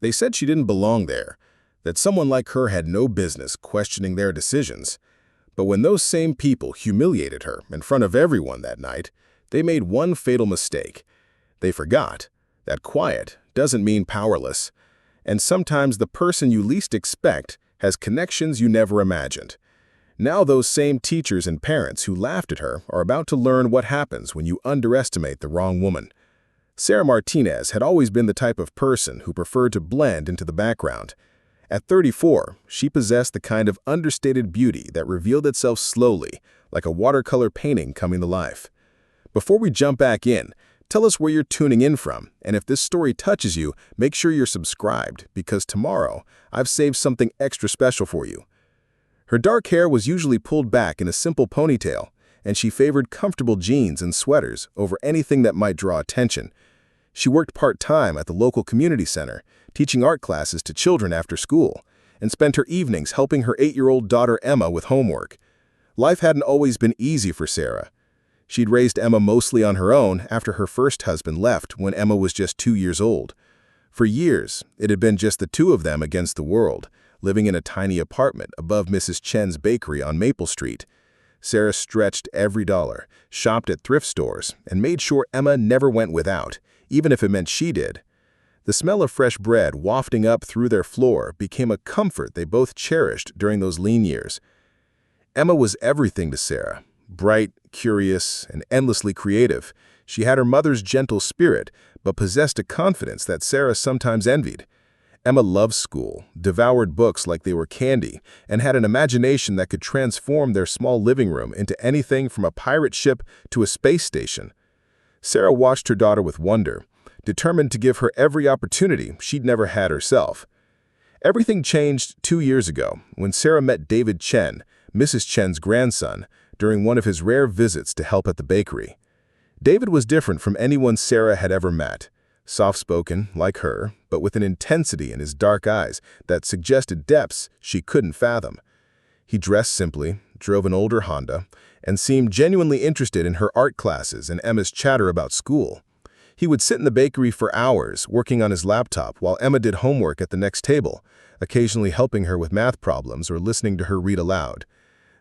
They said she didn't belong there, that someone like her had no business questioning their decisions. But when those same people humiliated her in front of everyone that night, they made one fatal mistake. They forgot that quiet doesn't mean powerless, and sometimes the person you least expect has connections you never imagined. Now those same teachers and parents who laughed at her are about to learn what happens when you underestimate the wrong woman. Sarah Martinez had always been the type of person who preferred to blend into the background. At 34, she possessed the kind of understated beauty that revealed itself slowly, like a watercolor painting coming to life. Before we jump back in, tell us where you're tuning in from, and if this story touches you, make sure you're subscribed, because tomorrow, I've saved something extra special for you. Her dark hair was usually pulled back in a simple ponytail, and she favored comfortable jeans and sweaters over anything that might draw attention. She worked part-time at the local community center, teaching art classes to children after school, and spent her evenings helping her 8-year-old daughter Emma with homework. Life hadn't always been easy for Sarah. She'd raised Emma mostly on her own after her first husband left when Emma was just 2 years old. For years, it had been just the two of them against the world, living in a tiny apartment above Mrs. Chen's bakery on Maple Street. Sarah stretched every dollar, shopped at thrift stores, and made sure Emma never went without, even if it meant she did. The smell of fresh bread wafting up through their floor became a comfort they both cherished during those lean years. Emma was everything to Sarah. Bright, curious, and endlessly creative, she had her mother's gentle spirit, but possessed a confidence that Sarah sometimes envied. Emma loved school, devoured books like they were candy, and had an imagination that could transform their small living room into anything from a pirate ship to a space station. Sarah watched her daughter with wonder, determined to give her every opportunity she'd never had herself. Everything changed 2 years ago when Sarah met David Chen, Mrs. Chen's grandson, during one of his rare visits to help at the bakery. David was different from anyone Sarah had ever met. Soft-spoken, like her, but with an intensity in his dark eyes that suggested depths she couldn't fathom. He dressed simply, drove an older Honda, and seemed genuinely interested in her art classes and Emma's chatter about school. He would sit in the bakery for hours, working on his laptop while Emma did homework at the next table, occasionally helping her with math problems or listening to her read aloud.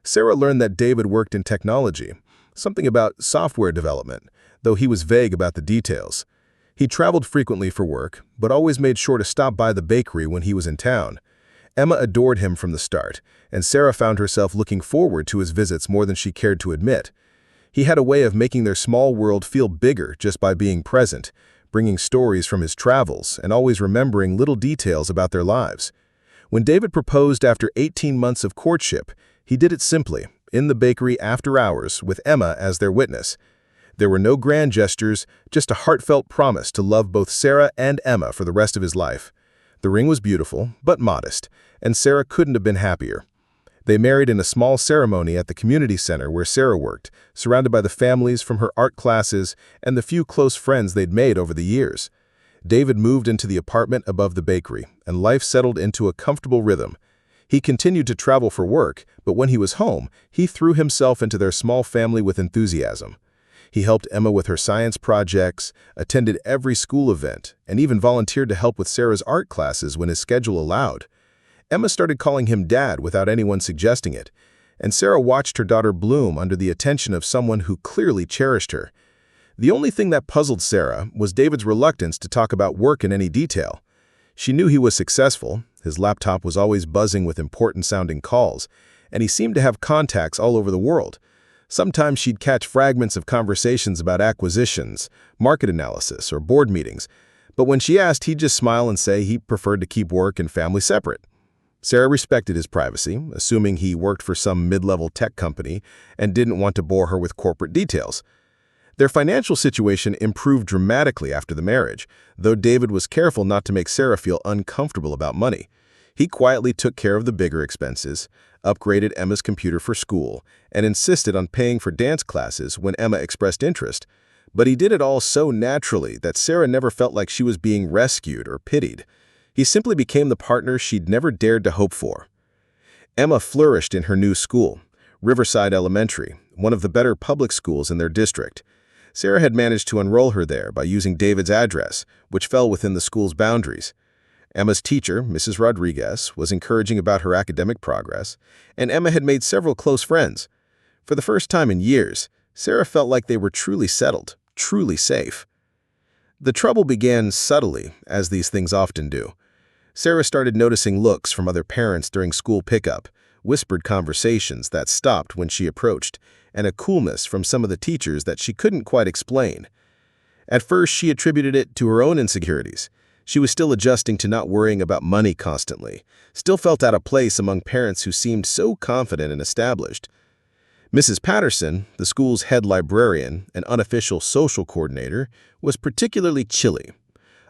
Sarah learned that David worked in technology, something about software development, though he was vague about the details. He traveled frequently for work, but always made sure to stop by the bakery when he was in town. Emma adored him from the start, and Sarah found herself looking forward to his visits more than she cared to admit. He had a way of making their small world feel bigger just by being present, bringing stories from his travels and always remembering little details about their lives. When David proposed after 18 months of courtship, he did it simply, in the bakery after hours, with Emma as their witness. There were no grand gestures, just a heartfelt promise to love both Sarah and Emma for the rest of his life. The ring was beautiful, but modest, and Sarah couldn't have been happier. They married in a small ceremony at the community center where Sarah worked, surrounded by the families from her art classes and the few close friends they'd made over the years. David moved into the apartment above the bakery, and life settled into a comfortable rhythm. He continued to travel for work, but when he was home, he threw himself into their small family with enthusiasm. He helped Emma with her science projects, attended every school event, and even volunteered to help with Sarah's art classes when his schedule allowed. Emma started calling him Dad without anyone suggesting it, and Sarah watched her daughter bloom under the attention of someone who clearly cherished her. The only thing that puzzled Sarah was David's reluctance to talk about work in any detail. She knew he was successful, his laptop was always buzzing with important-sounding calls, and he seemed to have contacts all over the world. Sometimes she'd catch fragments of conversations about acquisitions, market analysis, or board meetings, but when she asked, he'd just smile and say he preferred to keep work and family separate. Sarah respected his privacy, assuming he worked for some mid-level tech company and didn't want to bore her with corporate details. Their financial situation improved dramatically after the marriage, though David was careful not to make Sarah feel uncomfortable about money. He quietly took care of the bigger expenses, upgraded Emma's computer for school, and insisted on paying for dance classes when Emma expressed interest. But he did it all so naturally that Sarah never felt like she was being rescued or pitied. He simply became the partner she'd never dared to hope for. Emma flourished in her new school, Riverside Elementary, one of the better public schools in their district. Sarah had managed to enroll her there by using David's address, which fell within the school's boundaries. Emma's teacher, Mrs. Rodriguez, was encouraging about her academic progress, and Emma had made several close friends. For the first time in years, Sarah felt like they were truly settled, truly safe. The trouble began subtly, as these things often do. Sarah started noticing looks from other parents during school pickup, whispered conversations that stopped when she approached, and a coolness from some of the teachers that she couldn't quite explain. At first, she attributed it to her own insecurities. She was still adjusting to not worrying about money constantly, still felt out of place among parents who seemed so confident and established. Mrs. Patterson, the school's head librarian and unofficial social coordinator, was particularly chilly.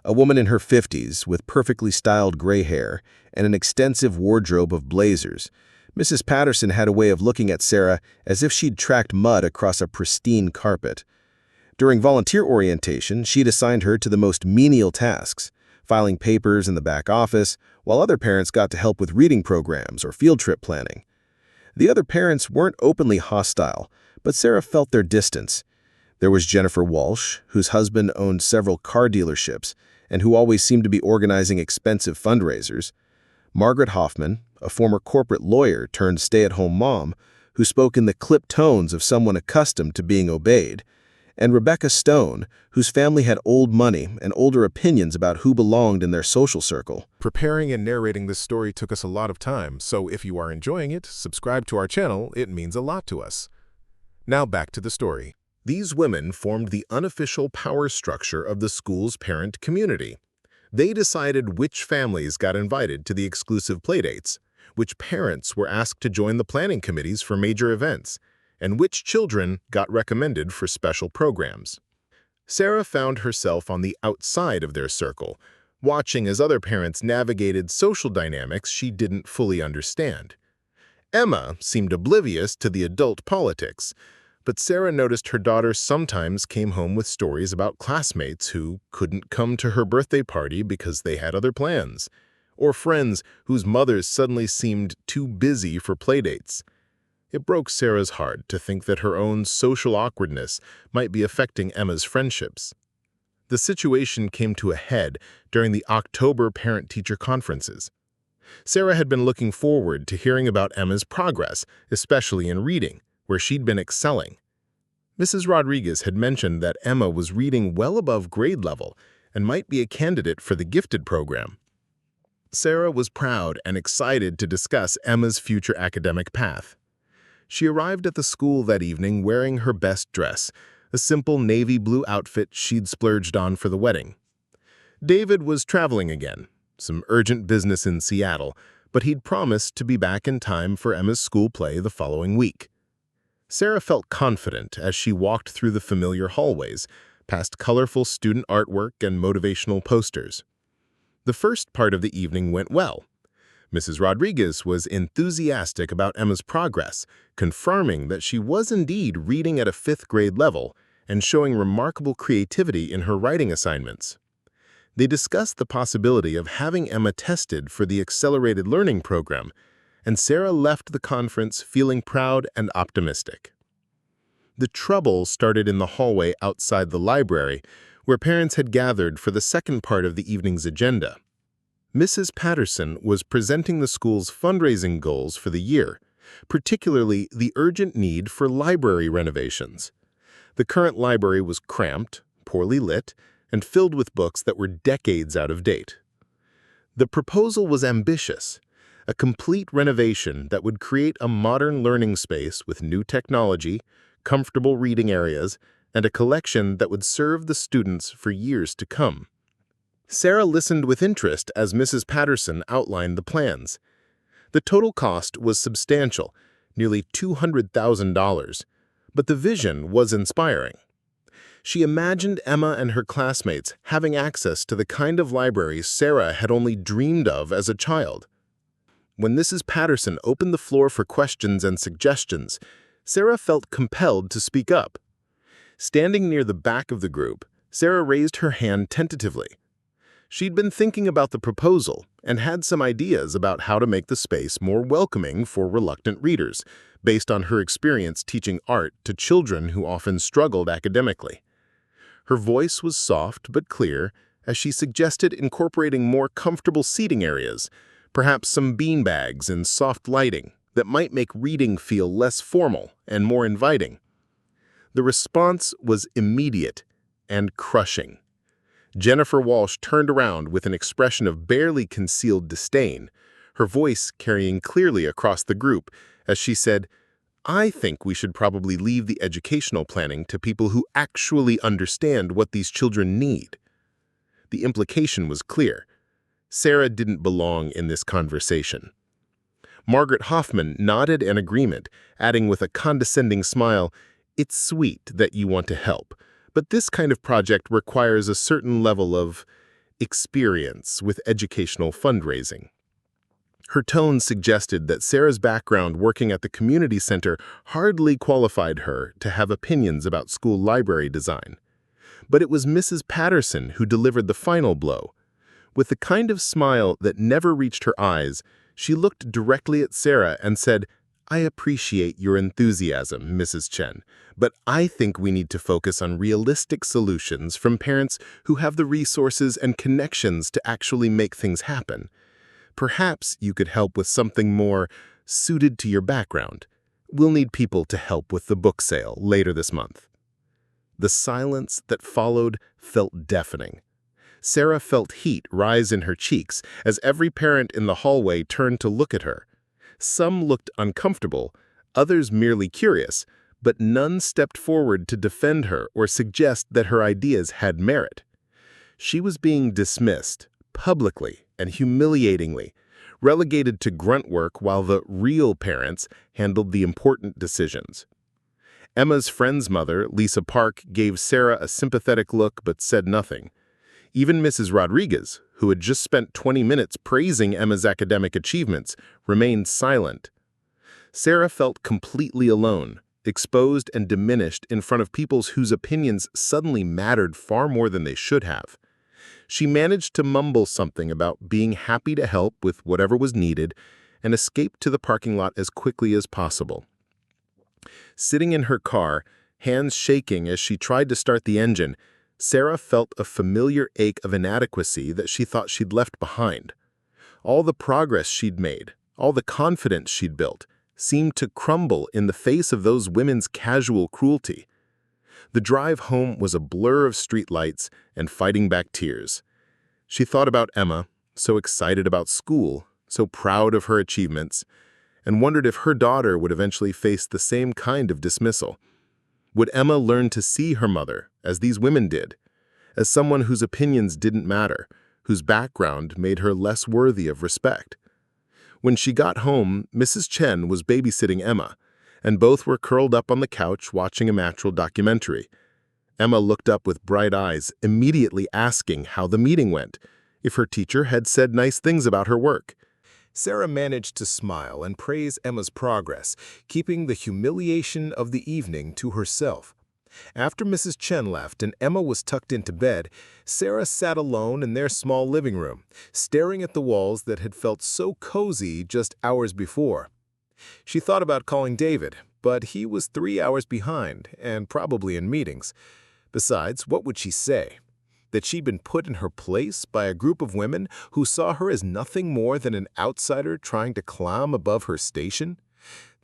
A woman in her 50s with perfectly styled gray hair and an extensive wardrobe of blazers, Mrs. Patterson had a way of looking at Sarah as if she'd tracked mud across a pristine carpet. During volunteer orientation, she'd assigned her to the most menial tasks, filing papers in the back office, while other parents got to help with reading programs or field trip planning. The other parents weren't openly hostile, but Sarah felt their distance. There was Jennifer Walsh, whose husband owned several car dealerships and who always seemed to be organizing expensive fundraisers. Margaret Hoffman, a former corporate lawyer turned stay-at-home mom, who spoke in the clipped tones of someone accustomed to being obeyed. And Rebecca Stone, whose family had old money and older opinions about who belonged in their social circle. Preparing and narrating this story took us a lot of time, so if you are enjoying it, subscribe to our channel, it means a lot to us. Now back to the story. These women formed the unofficial power structure of the school's parent community. They decided which families got invited to the exclusive playdates, which parents were asked to join the planning committees for major events, and which children got recommended for special programs. Sarah found herself on the outside of their circle, watching as other parents navigated social dynamics she didn't fully understand. Emma seemed oblivious to the adult politics, but Sarah noticed her daughter sometimes came home with stories about classmates who couldn't come to her birthday party because they had other plans, or friends whose mothers suddenly seemed too busy for playdates. It broke Sarah's heart to think that her own social awkwardness might be affecting Emma's friendships. The situation came to a head during the October parent-teacher conferences. Sarah had been looking forward to hearing about Emma's progress, especially in reading, where she'd been excelling. Mrs. Rodriguez had mentioned that Emma was reading well above grade level and might be a candidate for the gifted program. Sarah was proud and excited to discuss Emma's future academic path. She arrived at the school that evening wearing her best dress, a simple navy blue outfit she'd splurged on for the wedding. David was traveling again, some urgent business in Seattle, but he'd promised to be back in time for Emma's school play the following week. Sarah felt confident as she walked through the familiar hallways, past colorful student artwork and motivational posters. The first part of the evening went well. Mrs. Rodriguez was enthusiastic about Emma's progress, confirming that she was indeed reading at a 5th grade level and showing remarkable creativity in her writing assignments. They discussed the possibility of having Emma tested for the accelerated learning program, and Sarah left the conference feeling proud and optimistic. The trouble started in the hallway outside the library, where parents had gathered for the second part of the evening's agenda. Mrs. Patterson was presenting the school's fundraising goals for the year, particularly the urgent need for library renovations. The current library was cramped, poorly lit, and filled with books that were decades out of date. The proposal was ambitious, a complete renovation that would create a modern learning space with new technology, comfortable reading areas, and a collection that would serve the students for years to come. Sarah listened with interest as Mrs. Patterson outlined the plans. The total cost was substantial, nearly $200,000, but the vision was inspiring. She imagined Emma and her classmates having access to the kind of library Sarah had only dreamed of as a child. When Mrs. Patterson opened the floor for questions and suggestions, Sarah felt compelled to speak up. Standing near the back of the group, Sarah raised her hand tentatively. She'd been thinking about the proposal and had some ideas about how to make the space more welcoming for reluctant readers, based on her experience teaching art to children who often struggled academically. Her voice was soft but clear, as she suggested incorporating more comfortable seating areas, perhaps some beanbags and soft lighting that might make reading feel less formal and more inviting. The response was immediate and crushing. Jennifer Walsh turned around with an expression of barely concealed disdain, her voice carrying clearly across the group as she said, "I think we should probably leave the educational planning to people who actually understand what these children need." The implication was clear. Sarah didn't belong in this conversation. Margaret Hoffman nodded in agreement, adding with a condescending smile, "It's sweet that you want to help, but this kind of project requires a certain level of experience with educational fundraising." Her tone suggested that Sarah's background working at the community center hardly qualified her to have opinions about school library design. But it was Mrs. Patterson who delivered the final blow. With the kind of smile that never reached her eyes, she looked directly at Sarah and said, "I appreciate your enthusiasm, Mrs. Chen, but I think we need to focus on realistic solutions from parents who have the resources and connections to actually make things happen. Perhaps you could help with something more suited to your background. We'll need people to help with the book sale later this month." The silence that followed felt deafening. Sarah felt heat rise in her cheeks as every parent in the hallway turned to look at her. Some looked uncomfortable, others merely curious, but none stepped forward to defend her or suggest that her ideas had merit. She was being dismissed, publicly and humiliatingly, relegated to grunt work while the real parents handled the important decisions. Emma's friend's mother, Lisa Park, gave Sarah a sympathetic look but said nothing. Even Mrs. Rodriguez, who had just spent 20 minutes praising Emma's academic achievements, remained silent. Sarah felt completely alone, exposed and diminished in front of people whose opinions suddenly mattered far more than they should have. She managed to mumble something about being happy to help with whatever was needed and escaped to the parking lot as quickly as possible. Sitting in her car, hands shaking as she tried to start the engine, Sarah felt a familiar ache of inadequacy that she thought she'd left behind. All the progress she'd made, all the confidence she'd built, seemed to crumble in the face of those women's casual cruelty. The drive home was a blur of streetlights and fighting back tears. She thought about Emma, so excited about school, so proud of her achievements, and wondered if her daughter would eventually face the same kind of dismissal. Would Emma learn to see her mother, as these women did, as someone whose opinions didn't matter, whose background made her less worthy of respect? When she got home, Mrs. Chen was babysitting Emma, and both were curled up on the couch watching a natural documentary. Emma looked up with bright eyes, immediately asking how the meeting went, if her teacher had said nice things about her work. Sarah managed to smile and praise Emma's progress, keeping the humiliation of the evening to herself. After Mrs. Chen left and Emma was tucked into bed, Sarah sat alone in their small living room, staring at the walls that had felt so cozy just hours before. She thought about calling David, but he was 3 hours behind and probably in meetings. Besides, what would she say? That she'd been put in her place by a group of women who saw her as nothing more than an outsider trying to climb above her station?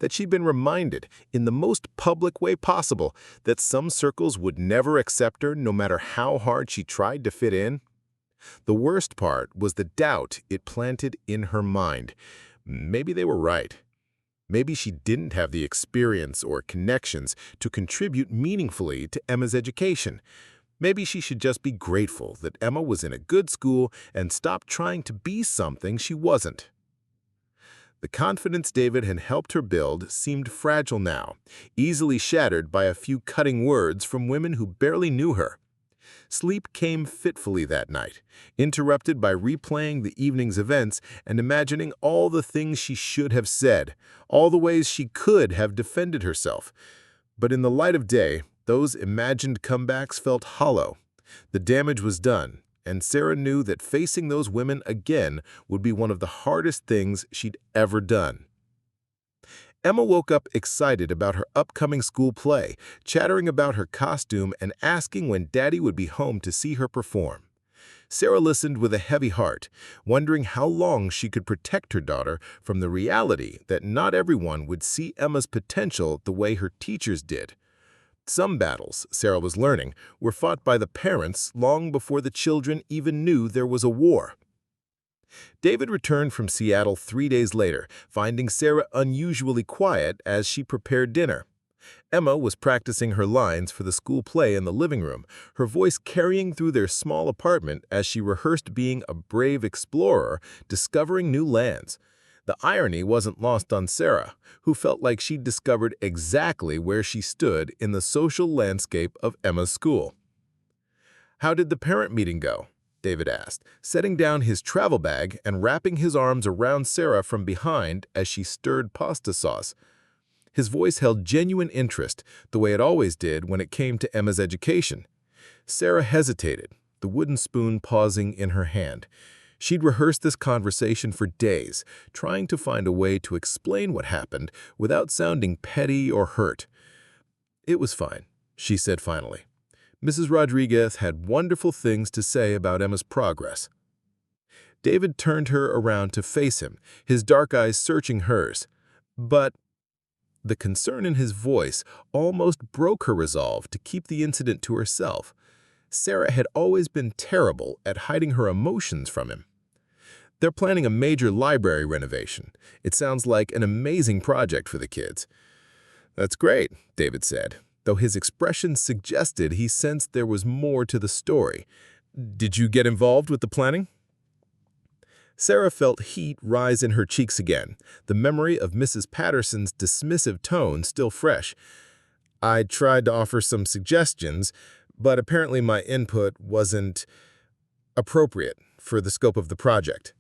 That she'd been reminded, in the most public way possible, that some circles would never accept her no matter how hard she tried to fit in? The worst part was the doubt it planted in her mind. Maybe they were right. Maybe she didn't have the experience or connections to contribute meaningfully to Emma's education. Maybe she should just be grateful that Emma was in a good school and stop trying to be something she wasn't. The confidence David had helped her build seemed fragile now, easily shattered by a few cutting words from women who barely knew her. Sleep came fitfully that night, interrupted by replaying the evening's events and imagining all the things she should have said, all the ways she could have defended herself. But in the light of day, those imagined comebacks felt hollow. The damage was done, and Sarah knew that facing those women again would be one of the hardest things she'd ever done. Emma woke up excited about her upcoming school play, chattering about her costume and asking when Daddy would be home to see her perform. Sarah listened with a heavy heart, wondering how long she could protect her daughter from the reality that not everyone would see Emma's potential the way her teachers did. Some battles, Sarah was learning, were fought by the parents long before the children even knew there was a war. David returned from Seattle 3 days later, finding Sarah unusually quiet as she prepared dinner. Emma was practicing her lines for the school play in the living room, her voice carrying through their small apartment as she rehearsed being a brave explorer, discovering new lands. The irony wasn't lost on Sarah, who felt like she'd discovered exactly where she stood in the social landscape of Emma's school. "How did the parent meeting go?" David asked, setting down his travel bag and wrapping his arms around Sarah from behind as she stirred pasta sauce. His voice held genuine interest, the way it always did when it came to Emma's education. Sarah hesitated, the wooden spoon pausing in her hand. She'd rehearsed this conversation for days, trying to find a way to explain what happened without sounding petty or hurt. "It was fine," she said finally. "Mrs. Rodriguez had wonderful things to say about Emma's progress." David turned her around to face him, his dark eyes searching hers. But the concern in his voice almost broke her resolve to keep the incident to herself. Sarah had always been terrible at hiding her emotions from him. "They're planning a major library renovation. It sounds like an amazing project for the kids." "That's great," David said, though his expression suggested he sensed there was more to the story. "Did you get involved with the planning?" Sarah felt heat rise in her cheeks again, the memory of Mrs. Patterson's dismissive tone still fresh. "I tried to offer some suggestions, but apparently my input wasn't appropriate for the scope of the project."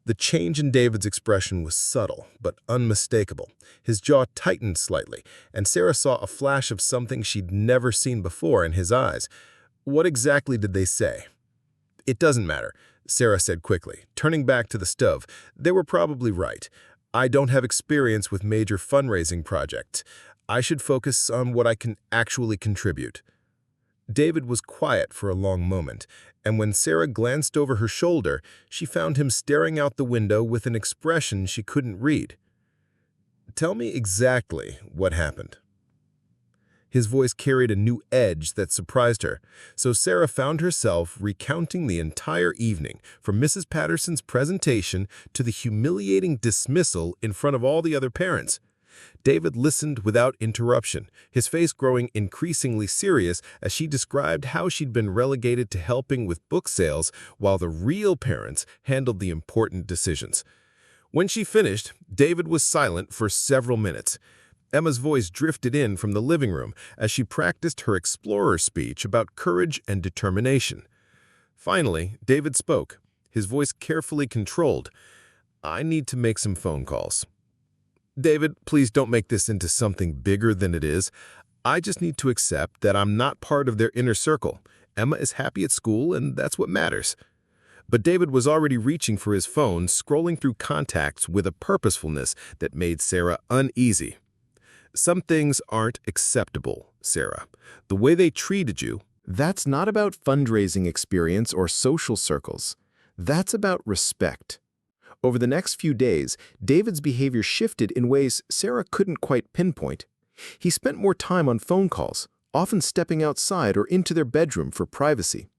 The change in David's expression was subtle, but unmistakable. His jaw tightened slightly, and Sarah saw a flash of something she'd never seen before in his eyes. "What exactly did they say?" "It doesn't matter," Sarah said quickly, turning back to the stove. "They were probably right. I don't have experience with major fundraising projects. I should focus on what I can actually contribute." David was quiet for a long moment, and when Sarah glanced over her shoulder, she found him staring out the window with an expression she couldn't read. "Tell me exactly what happened." His voice carried a new edge that surprised her, so Sarah found herself recounting the entire evening, from Mrs. Patterson's presentation to the humiliating dismissal in front of all the other parents. David listened without interruption, his face growing increasingly serious as she described how she'd been relegated to helping with book sales while the real parents handled the important decisions. When she finished, David was silent for several minutes. Emma's voice drifted in from the living room as she practiced her explorer speech about courage and determination. Finally, David spoke, his voice carefully controlled. "I need to make some phone calls." "David, please don't make this into something bigger than it is. I just need to accept that I'm not part of their inner circle. Emma is happy at school, and that's what matters." But David was already reaching for his phone, scrolling through contacts with a purposefulness that made Sarah uneasy. "Some things aren't acceptable, Sarah. The way they treated you, that's not about fundraising experience or social circles. That's about respect." Over the next few days, David's behavior shifted in ways Sarah couldn't quite pinpoint. He spent more time on phone calls, often stepping outside or into their bedroom for privacy.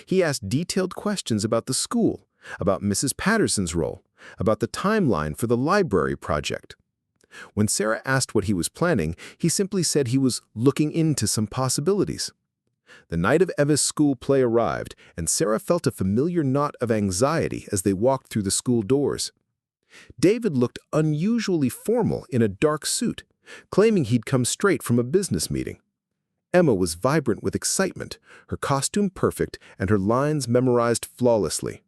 He asked detailed questions about the school, about Mrs. Patterson's role, about the timeline for the library project. When Sarah asked what he was planning, he simply said he was looking into some possibilities. The night of Eva's school play arrived, and Sarah felt a familiar knot of anxiety as they walked through the school doors. David looked unusually formal in a dark suit, claiming he'd come straight from a business meeting. Emma was vibrant with excitement, her costume perfect and her lines memorized flawlessly.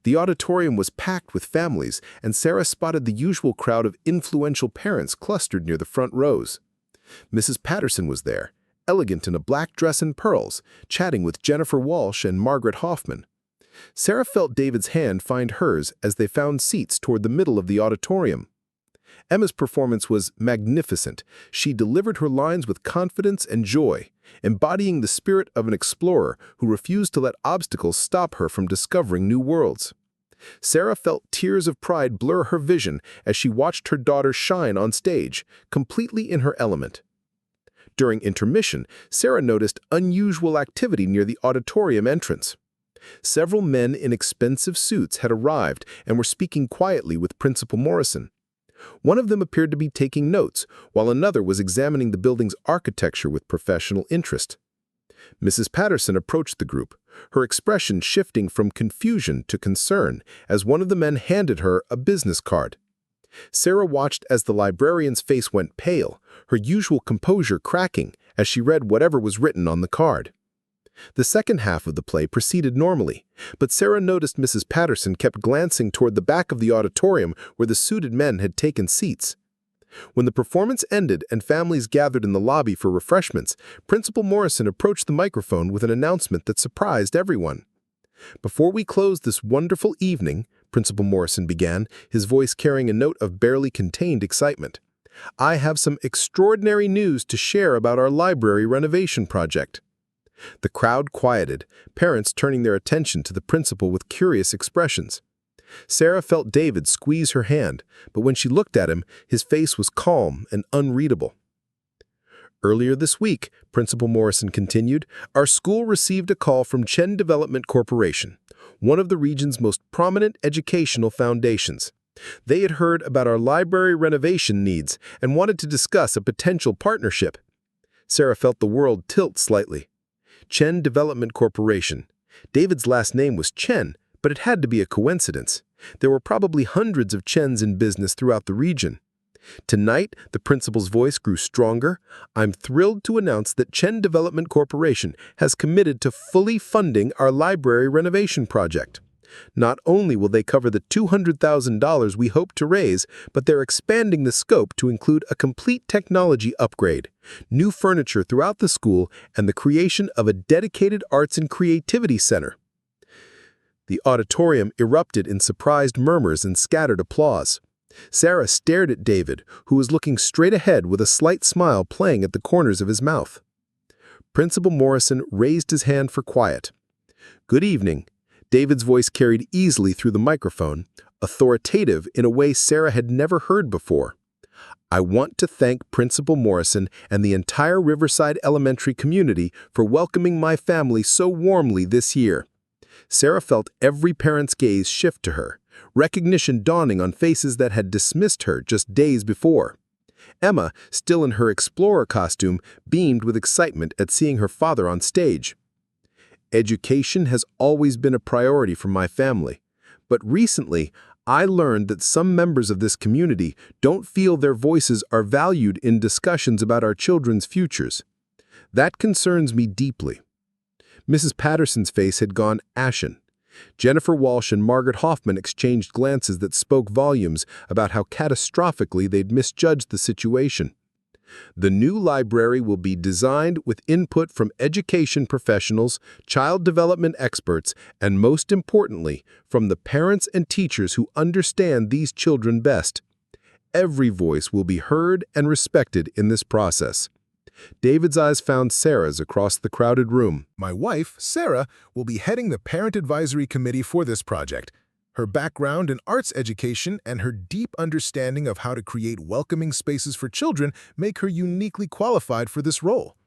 The auditorium was packed with families, and Sarah spotted the usual crowd of influential parents clustered near the front rows. Mrs. Patterson was there, elegant in a black dress and pearls, chatting with Jennifer Walsh and Margaret Hoffman. Sarah felt David's hand find hers as they found seats toward the middle of the auditorium. Emma's performance was magnificent. She delivered her lines with confidence and joy, embodying the spirit of an explorer who refused to let obstacles stop her from discovering new worlds. Sarah felt tears of pride blur her vision as she watched her daughter shine on stage, completely in her element. During intermission, Sarah noticed unusual activity near the auditorium entrance. Several men in expensive suits had arrived and were speaking quietly with Principal Morrison. One of them appeared to be taking notes, while another was examining the building's architecture with professional interest. Mrs. Patterson approached the group, her expression shifting from confusion to concern as one of the men handed her a business card. Sarah watched as the librarian's face went pale, her usual composure cracking as she read whatever was written on the card. The second half of the play proceeded normally, but Sarah noticed Mrs. Patterson kept glancing toward the back of the auditorium where the suited men had taken seats. When the performance ended and families gathered in the lobby for refreshments, Principal Morrison approached the microphone with an announcement that surprised everyone. "Before we close this wonderful evening," Principal Morrison began, his voice carrying a note of barely contained excitement, "I have some extraordinary news to share about our library renovation project." The crowd quieted, parents turning their attention to the principal with curious expressions. Sarah felt David squeeze her hand, but when she looked at him, his face was calm and unreadable. "Earlier this week," Principal Morrison continued, "our school received a call from Chen Development Corporation, one of the region's most prominent educational foundations. They had heard about our library renovation needs and wanted to discuss a potential partnership." Sarah felt the world tilt slightly. Chen Development Corporation. David's last name was Chen, but it had to be a coincidence. There were probably hundreds of Chens in business throughout the region. "Tonight," the principal's voice grew stronger, "I'm thrilled to announce that Chen Development Corporation has committed to fully funding our library renovation project. Not only will they cover the $200,000 we hope to raise, but they're expanding the scope to include a complete technology upgrade, new furniture throughout the school, and the creation of a dedicated arts and creativity center." The auditorium erupted in surprised murmurs and scattered applause. Sarah stared at David, who was looking straight ahead with a slight smile playing at the corners of his mouth. Principal Morrison raised his hand for quiet. "Good evening." David's voice carried easily through the microphone, authoritative in a way Sarah had never heard before. "I want to thank Principal Morrison and the entire Riverside Elementary community for welcoming my family so warmly this year." Sarah felt every parent's gaze shift to her, recognition dawning on faces that had dismissed her just days before. Emma, still in her explorer costume, beamed with excitement at seeing her father on stage. "Education has always been a priority for my family, but recently I learned that some members of this community don't feel their voices are valued in discussions about our children's futures. That concerns me deeply." Mrs. Patterson's face had gone ashen. Jennifer Walsh and Margaret Hoffman exchanged glances that spoke volumes about how catastrophically they'd misjudged the situation. "The new library will be designed with input from education professionals, child development experts, and most importantly, from the parents and teachers who understand these children best. Every voice will be heard and respected in this process." David's eyes found Sarah's across the crowded room. My wife, Sarah, will be heading the Parent Advisory Committee for this project. Her background in arts education and her deep understanding of how to create welcoming spaces for children make her uniquely qualified for this role.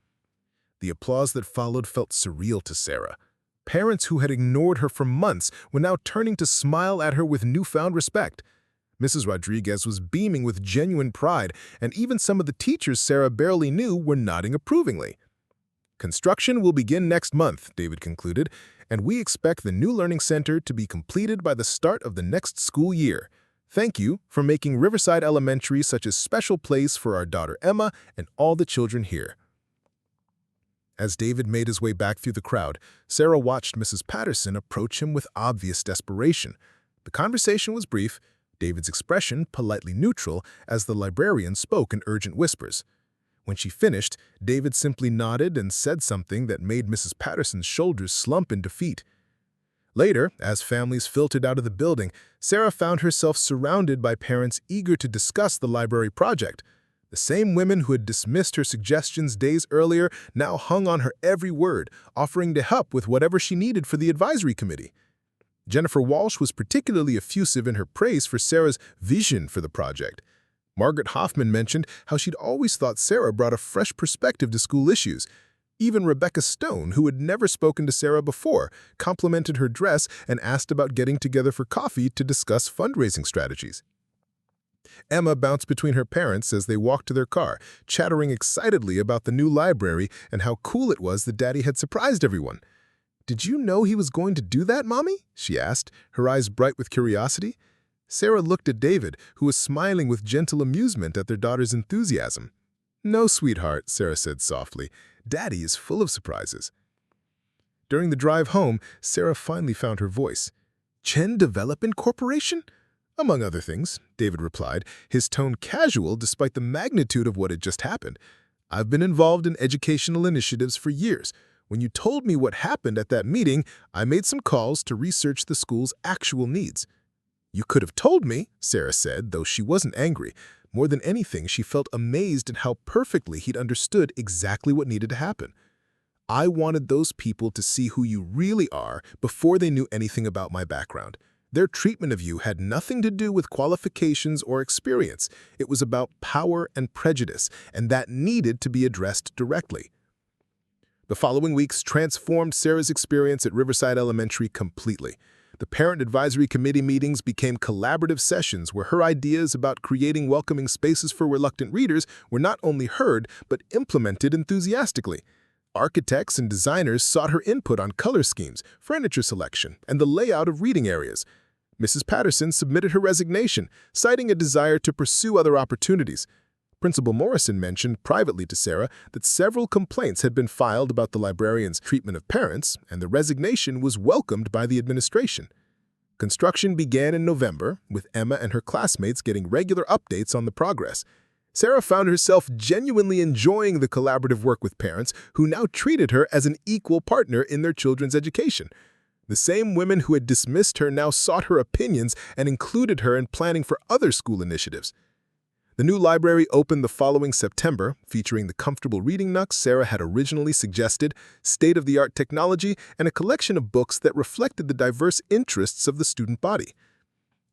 The applause that followed felt surreal to Sarah. Parents who had ignored her for months were now turning to smile at her with newfound respect. Mrs. Rodriguez was beaming with genuine pride, and even some of the teachers Sarah barely knew were nodding approvingly. "Construction will begin next month," David concluded, "and we expect the new learning center to be completed by the start of the next school year. Thank you for making Riverside Elementary such a special place for our daughter Emma and all the children here." As David made his way back through the crowd, Sarah watched Mrs. Patterson approach him with obvious desperation. The conversation was brief, David's expression politely neutral as the librarian spoke in urgent whispers. When she finished, David simply nodded and said something that made Mrs. Patterson's shoulders slump in defeat. Later, as families filtered out of the building, Sarah found herself surrounded by parents eager to discuss the library project. The same women who had dismissed her suggestions days earlier now hung on her every word, offering to help with whatever she needed for the advisory committee. Jennifer Walsh was particularly effusive in her praise for Sarah's vision for the project. Margaret Hoffman mentioned how she'd always thought Sarah brought a fresh perspective to school issues. Even Rebecca Stone, who had never spoken to Sarah before, complimented her dress and asked about getting together for coffee to discuss fundraising strategies. Emma bounced between her parents as they walked to their car, chattering excitedly about the new library and how cool it was that Daddy had surprised everyone. "Did you know he was going to do that, Mommy?" she asked, her eyes bright with curiosity. Sarah looked at David, who was smiling with gentle amusement at their daughter's enthusiasm. "No, sweetheart," Sarah said softly. "Daddy is full of surprises." During the drive home, Sarah finally found her voice. "Chen Development Corporation?" "Among other things," David replied, his tone casual despite the magnitude of what had just happened. "I've been involved in educational initiatives for years. When you told me what happened at that meeting, I made some calls to research the school's actual needs." "You could have told me," Sarah said, though she wasn't angry. More than anything, she felt amazed at how perfectly he'd understood exactly what needed to happen. "I wanted those people to see who you really are before they knew anything about my background. Their treatment of you had nothing to do with qualifications or experience. It was about power and prejudice, and that needed to be addressed directly." The following weeks transformed Sarah's experience at Riverside Elementary completely. The Parent Advisory Committee meetings became collaborative sessions where her ideas about creating welcoming spaces for reluctant readers were not only heard, but implemented enthusiastically. Architects and designers sought her input on color schemes, furniture selection, and the layout of reading areas. Mrs. Patterson submitted her resignation, citing a desire to pursue other opportunities. Principal Morrison mentioned privately to Sarah that several complaints had been filed about the librarian's treatment of parents, and the resignation was welcomed by the administration. Construction began in November, with Emma and her classmates getting regular updates on the progress. Sarah found herself genuinely enjoying the collaborative work with parents who now treated her as an equal partner in their children's education. The same women who had dismissed her now sought her opinions and included her in planning for other school initiatives. The new library opened the following September, featuring the comfortable reading nooks Sarah had originally suggested, state-of-the-art technology, and a collection of books that reflected the diverse interests of the student body.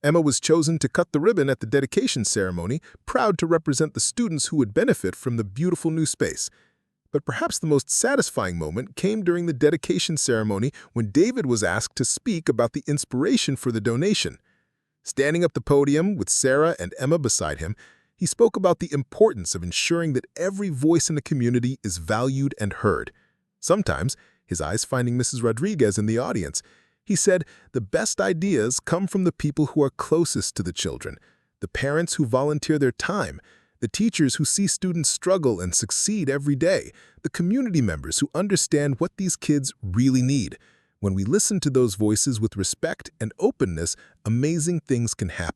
Emma was chosen to cut the ribbon at the dedication ceremony, proud to represent the students who would benefit from the beautiful new space. But perhaps the most satisfying moment came during the dedication ceremony when David was asked to speak about the inspiration for the donation. Standing up the podium with Sarah and Emma beside him, he spoke about the importance of ensuring that every voice in the community is valued and heard. Sometimes, his eyes finding Mrs. Rodriguez in the audience, he said, "The best ideas come from the people who are closest to the children, the parents who volunteer their time, the teachers who see students struggle and succeed every day, the community members who understand what these kids really need. When we listen to those voices with respect and openness, amazing things can happen."